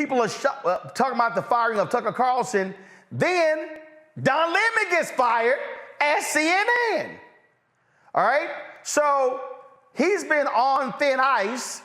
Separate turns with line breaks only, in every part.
people are talking about the firing of Tucker Carlson. Then Don Lemon gets fired at CNN. All right? So he's been on thin ice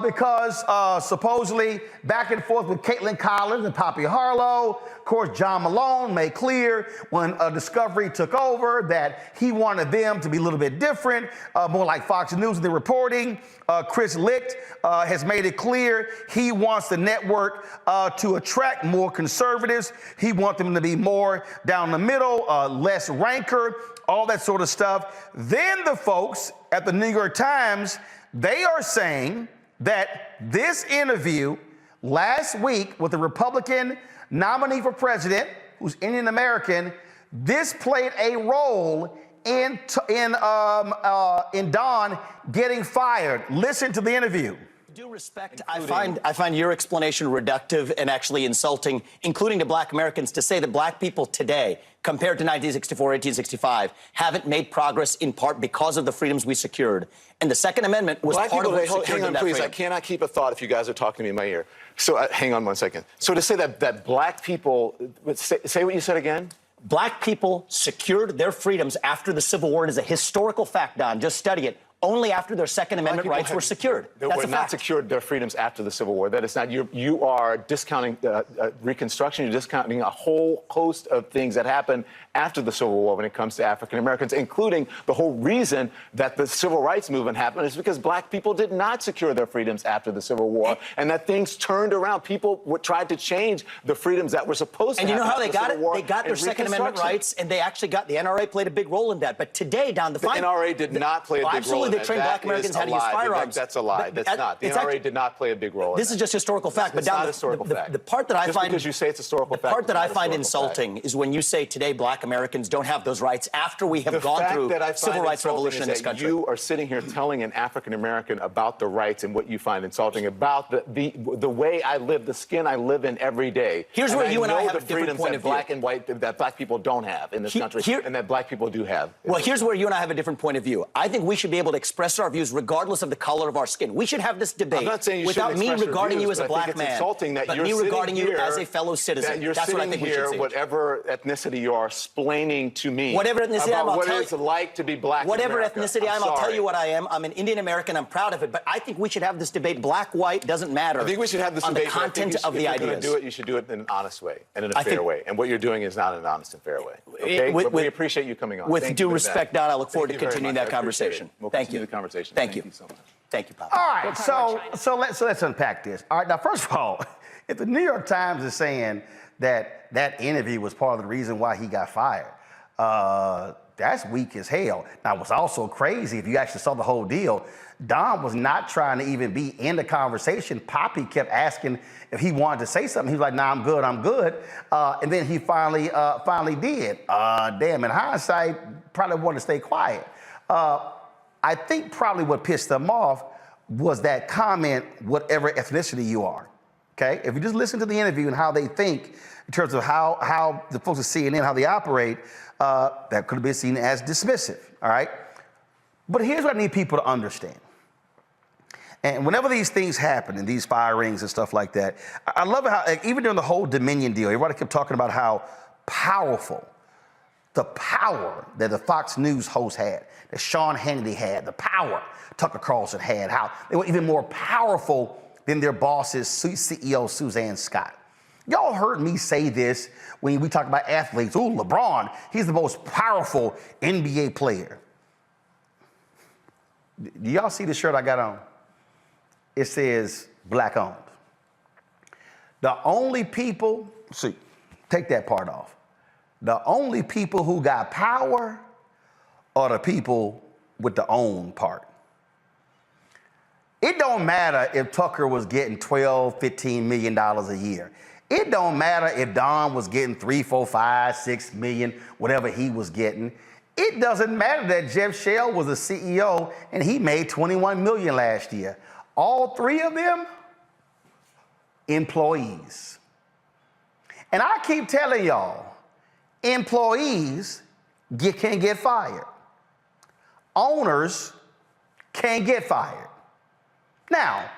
because supposedly back and forth with Caitlin Collins and Poppy Harlow. Of course, John Malone made clear when Discovery took over that he wanted them to be a little bit different, more like Fox News in the reporting. Chris Licht has made it clear he wants the network to attract more conservatives. He wants them to be more down the middle, less rancor, all that sort of stuff. Then the folks at the New York Times, they are saying that this interview last week with the Republican nominee for president, who's Indian American, this played a role in Don getting fired. Listen to the interview.
Due respect, I find your explanation reductive and actually insulting, including to black Americans, to say that black people today, compared to 1964, 1865, haven't made progress in part because of the freedoms we secured. And the Second Amendment was part of what secured
hang on,
that
please.
freedom.
I cannot keep a thought if you guys are talking to me in my ear. So hang on one second. So to say that black people, say what you said again.
Black people secured their freedoms after the Civil War. It is a historical fact, Don. Just study it. Only after their Second Amendment rights were secured.
They were not secured their freedoms after the Civil War. That is not, you are discounting Reconstruction. You're discounting a whole host of things that happened after the Civil War when it comes to African Americans, including the whole reason that the Civil Rights Movement happened is because black people did not secure their freedoms after the Civil War, and that things turned around. People tried to change the freedoms that were supposed to happen.
And you know how they got it?
They
got their Second Amendment rights, and they actually got the NRA played a big role in that. But today, Don, the
NRA did not play a big role in that.
They trained black Americans how to use firearms.
That's a lie. That's not. The NRA did not play a big role in that.
This is just historical fact. But
Don, the
part that I find,
because you say it's historical fact,
the part that I find insulting is when you say today black Americans don't have those rights after we have gone through civil rights revolution in this country.
You are sitting here telling an African American about the rights and what you find insulting about the way I live, the skin I live in every day.
Here's where you and I have a different point of view.
Black and white that black people don't have in this country, and that black people do have.
Well, here's where you and I have a different point of view. I think we should be able to express our views regardless of the color of our skin. We should have this debate without me regarding you as a black man, but me regarding you as a fellow citizen. That's what I think we should see.
Whatever ethnicity you are, explaining to me
whatever ethnicity I am,
what it's like to be black.
Whatever ethnicity I am, I'll tell you what I am. I'm an Indian American. I'm proud of it. But I think we should have this debate. Black, white doesn't matter.
I think we should have this
on
debate.
The content of the ideas.
If you're going to do it, you should do it in an honest way and in a fair way. And what you're doing is not an honest and fair way. Okay? We appreciate you coming on.
With due respect, Don, I look forward to continuing that conversation.
Thank you. The conversation.
Thank you
so much.
Thank you, Papa.
All right, so let's unpack this. All right, now first of all, if the New York Times is saying that that interview was part of the reason why he got fired, that's weak as hell. Now, what's also crazy, if you actually saw the whole deal, Don was not trying to even be in the conversation. Poppy kept asking if he wanted to say something. He was like, "Nah, I'm good, I'm good." And then he finally did. Damn, in hindsight, probably wanted to stay quiet. I think probably what pissed them off was that comment, whatever ethnicity you are, okay? If you just listen to the interview and how they think in terms of how the folks at CNN, how they operate, that could have been seen as dismissive, all right? But here's what I need people to understand. And whenever these things happen, and these firings and stuff like that, I love it how, like, even during the whole Dominion deal, everybody kept talking about how powerful, the power that the Fox News host had, that Sean Hannity had, the power Tucker Carlson had, how they were even more powerful than their bosses, CEO Suzanne Scott. Y'all heard me say this when we talk about athletes. Ooh, LeBron, he's the most powerful NBA player. Do y'all see the shirt I got on? It says black owned. The only people, see, take that part off. The only people who got power are the people with the own part. It don't matter if Tucker was getting $12, $15 million a year. It don't matter if Don was getting $3, $4, $5, $6 million, whatever he was getting. It doesn't matter that Jeff Shell was a CEO and he made $21 million last year. All three of them, employees. And I keep telling y'all, employees can't get fired. Owners can't get fired. Now,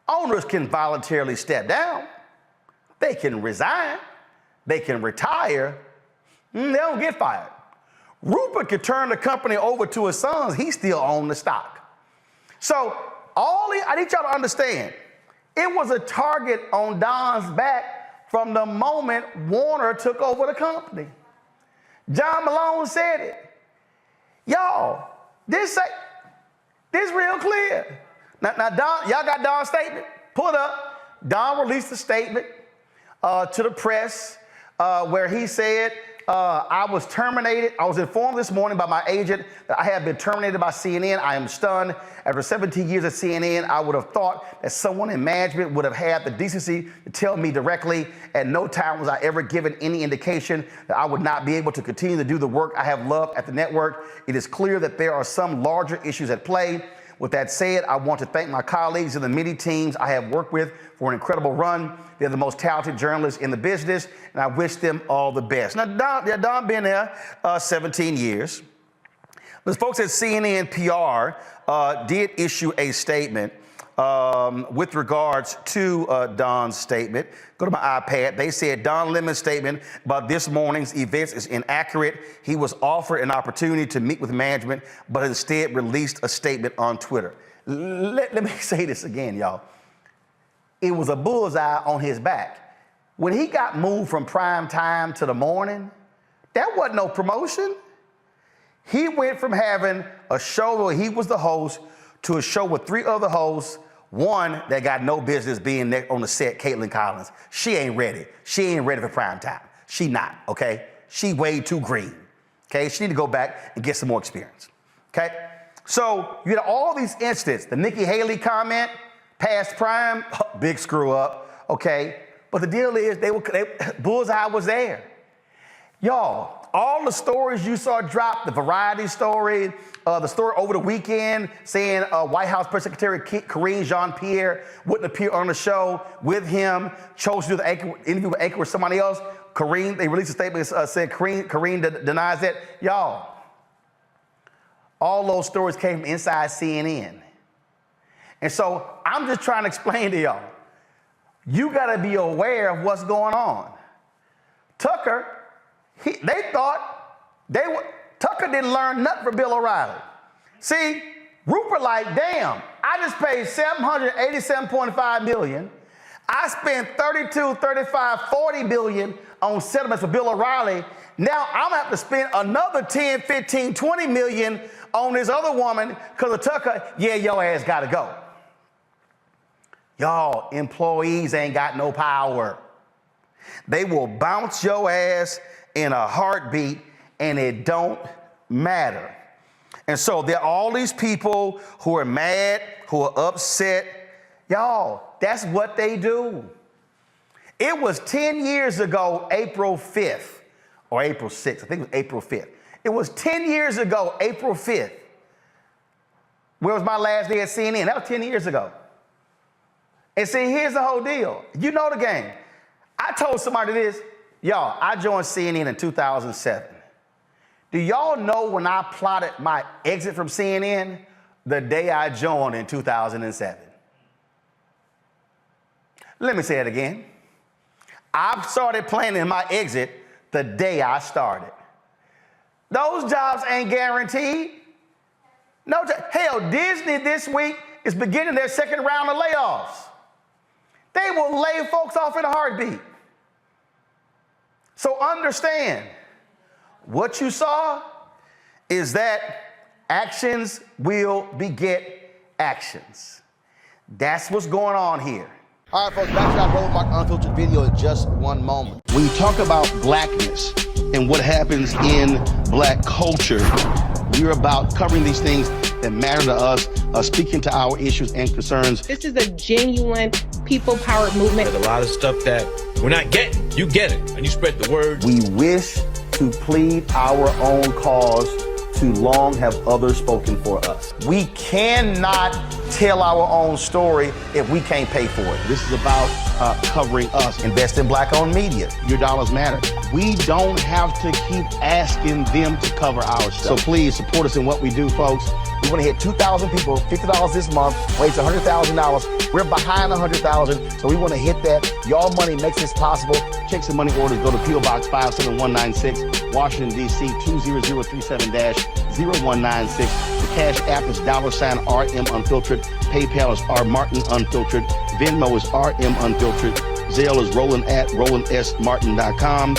owners can voluntarily step down. They can resign. They can retire. They don't get fired. Rupert could turn the company over to his sons. He still owned the stock. So I need y'all to understand, it was a target on Don's back from the moment Warner took over the company. John Malone said it. Y'all, this real clear. Now Don, y'all got Don's statement? Pull it up. Don released a statement to the press where he said, I was terminated. I was informed this morning by my agent that I have been terminated by CNN. I am stunned. After 17 years at CNN, I would have thought that someone in management would have had the decency to tell me directly. At no time was I ever given any indication that I would not be able to continue to do the work I have loved at the network. It is clear that there are some larger issues at play. With that said, I want to thank my colleagues and the many teams I have worked with for an incredible run. They're the most talented journalists in the business, and I wish them all the best. Now, Don been there 17 years. The folks at CNN PR did issue a statement with regards to Don's statement. Go to my iPad. They said Don Lemon's statement about this morning's events is inaccurate. He was offered an opportunity to meet with management, but instead released a statement on Twitter. Let me say this again, y'all. It was a bullseye on his back. When he got moved from prime time to the morning, that wasn't no promotion. He went from having a show where he was the host to a show with 3 other hosts, one that got no business being there on the set, Caitlin Collins. She ain't ready. She ain't ready for prime time. She not, okay? She way too green, okay? She need to go back and get some more experience, okay? So you had all these incidents. The Nikki Haley comment, past prime, big screw up, okay? But the deal is, bullseye was there. Y'all, all the stories you saw drop, the Variety story, the story over the weekend saying White House Press Secretary Karine Jean-Pierre wouldn't appear on the show with him, chose to do the interview with anchor with somebody else. Karine, they released a statement that said Karine denies that. Y'all, all those stories came from inside CNN. And so I'm just trying to explain to y'all, you got to be aware of what's going on. Tucker, Tucker didn't learn nothing from Bill O'Reilly. See, Rupert like, damn, I just paid $787.5 million. I spent $32, $35, $40 billion on settlements for Bill O'Reilly. Now I'm gonna have to spend another $10, $15, $20 million on this other woman because of Tucker. Yeah, your ass gotta go. Y'all, employees ain't got no power. They will bounce your ass in a heartbeat, and it don't matter. And so there are all these people who are mad, who are upset. Y'all, that's what they do. It was 10 years ago, April 5th, or April 6th. I think it was April 5th. It was 10 years ago, April 5th. Where was my last day at CNN? That was 10 years ago. And see, here's the whole deal. You know the game. I told somebody this. Y'all, I joined CNN in 2007. Do y'all know when I plotted my exit from CNN? The day I joined in 2007. Let me say it again. I started planning my exit the day I started. Those jobs ain't guaranteed. No, hell, Disney this week is beginning their second round of layoffs. They will lay folks off in a heartbeat. So understand, what you saw is that actions will beget actions. That's what's going on here. All right, folks, back to our Roland Unfiltered video in just one moment. When you talk about blackness and what happens in black culture, we're about covering these things that matter to us, speaking to our issues and concerns.
This is a genuine people-powered movement.
There's a lot of stuff that we're not getting. You get it, and you spread the word.
We wish to plead our own cause. Too long have others spoken for us. We cannot tell our own story if we can't pay for it.
This is about covering us.
Invest in black-owned media.
Your dollars matter. We don't have to keep asking them to cover our stuff. So please support us in what we do, folks.
We want to hit 2,000 people, $50 this month, raise $100,000. We're behind 100,000, so we want to hit that. Y'all money makes this possible.
Checks and money orders go to P.O. Box 57196, Washington, D.C. 20037-0196. The Cash App is $RM Unfiltered. PayPal is R Martin Unfiltered. Venmo is RM Unfiltered. Zelle is Roland at RolandSMartin.com.